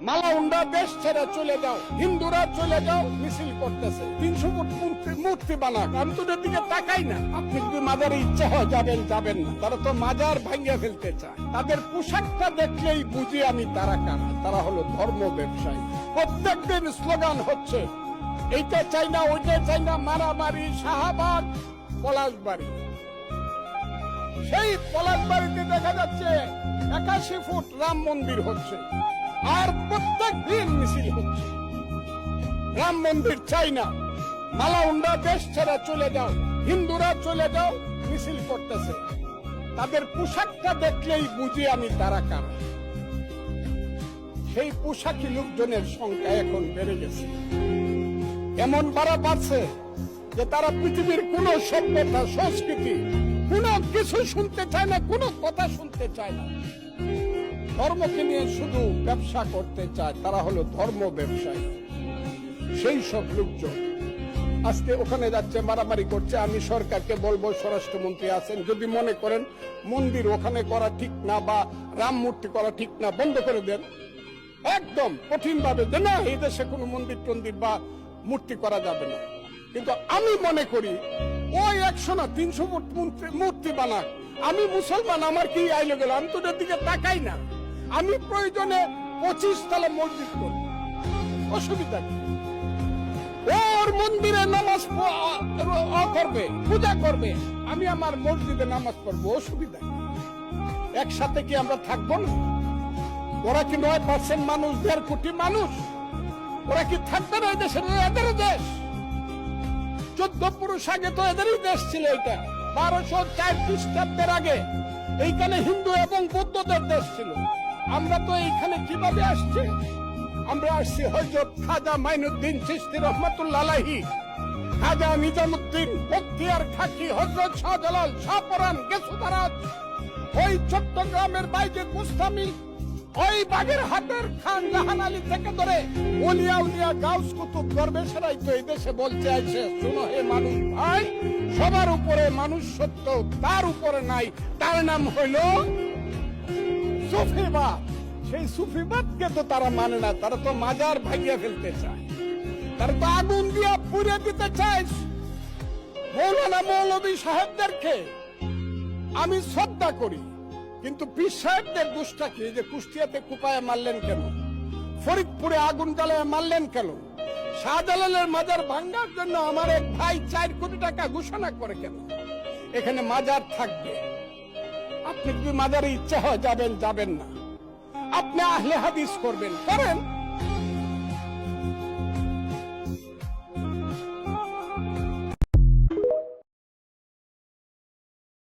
মালাউন্ডা দেশ ছেড়ে চলে যাও, হিন্দুরা চলে যাও, মিছিল করতেছে 300 ফুট মূর্তি বানাক, আমি তোদের দিকে তাকাই না। আপনি যদি মাজারে ইচ্ছা হয় যাবেন, যাবেন না। তারা তো মাজার ভাঙ্গিয়ে ফেলতে চায়। তাদের পোশাকটা দেখলেই বুঝি আমি তারা কারা। তারা হলো ধর্ম ব্যবসায়ী। প্রত্যেকদিন স্লোগান হচ্ছে এইটা চাই না, ওইটা চাই না, মারামারি, শাহবাগ, পলাশবাড়ি। সেই পলাশবাড়িতে দেখা যাচ্ছে 81 ফুট রাম মন্দির হচ্ছে, আর প্রত্যেক দিন মিছিল হচ্ছে। রাম মন্দির চাই না, মালাউন্ডা দেশ ছেড়ে চলে যাও, হিন্দুরা চলে যাও, মিছিল করতেছে। তাদের পোশাকটা দেখলেই বুঝি আমি তারা কারা। সেই পোশাকি লোকজনের সংখ্যা এখন বেড়ে গেছে, এমন বাড়ছে যে তারা পৃথিবীর কোন সভ্যতা, সংস্কৃতি, কোন কিছু শুনতে চায় না, কোন কথা শুনতে চায় না। ধর্মকে নিয়ে শুধু ব্যবসা করতে চায়। তারা হলো ধর্ম ব্যবসায়ী। সেই সব লোকজন আজকে ওখানে যাচ্ছে, মারামারি করছে। আমি সরকারকে বলবো, স্বরাষ্ট্রমন্ত্রী আছেন, যদি মনে করেন মন্দির ওখানে করা ঠিক না বা রাম মূর্তি করা ঠিক না, বন্ধ করে দেন একদম কঠিন ভাবে, যে না এই দেশে কোনো মন্দির টন্দির বা মূর্তি করা যাবে না। কিন্তু আমি মনে করি ওই 100 না 300 ফুট মূর্তি বানাক, আমি মুসলমান, আমার কি আইলে গেল, আমি তোদের দিকে তাকাই না। আমি প্রয়োজনে 25 তলা মসজিদ করব, অসুবিধা কি? ওর মন্দিরে নামাজ করবে, পূজা করবে, আমি আমার মসজিদে নামাজ পড়বো, অসুবিধা কি? একসাথে কি আমরা থাকবো না? ওরা কি 9% মানুষ, 1.5 কোটি মানুষ, ওরা কি থাকবে না? দেশের এদের দেশ। 14 পুরুষ আগে তো এদেরই দেশ ছিল। এটা 1204 খ্রিস্টাব্দের আগে এইখানে হিন্দু এবং বৌদ্ধদের দেশ ছিল। আমরা তো এইখানে কিভাবে আসছি? আমরা আসছি হযরত খাজা মাইনুদ্দিন চিশতি রহমাতুল্লাহ আলাইহি, খাজা নিজামুদ্দিন বখতিয়ার খাকি, হযরত শাহজালাল, শাহপরান, গেসুদারাজ, ওই চট্টগ্রামের বাইজিদ মুস্তামি, ওই বাগেরহাটের খান জাহান আলী থেকে ধরে ওলিয়া উলিয়া গাউস কুতুব দরবেশেরাই তো এই দেশে বলতে আছে, শুনো হে মানুষ ভাই, সবার উপরে মানুষ সত্য, তার উপরে নাই। তার নাম হইল সুফিবাদ। সেই সুফিবাদকে তো তারা মানে না। তারা তো মাজার ভাঙিয়ে ফেলতে চায়, তারা তো আগুন দিয়া পুড়িয়ে দিতে চায়। মৌলানা মৌলভী সাহেবদেরকে আমি শ্রদ্ধা করি, কিন্তু পীর সাহেবদের দোষটা কি? যে কুষ্টিয়াতে কুপায় মারলেন কেন? ফরিদপুরে আগুন জ্বালায় মারলেন কেন? শাহজালালের মাজার ভাঙ্গার জন্য আমার এক ভাই 4 কোটি টাকা ঘোষণা করে কেন? এখানে মাজার থাকবে। আপনি যদি মাজারে ইচ্ছা হয় যাবেন, যাবেন না। আপনি আহলে হাদিস করবেন, করেন।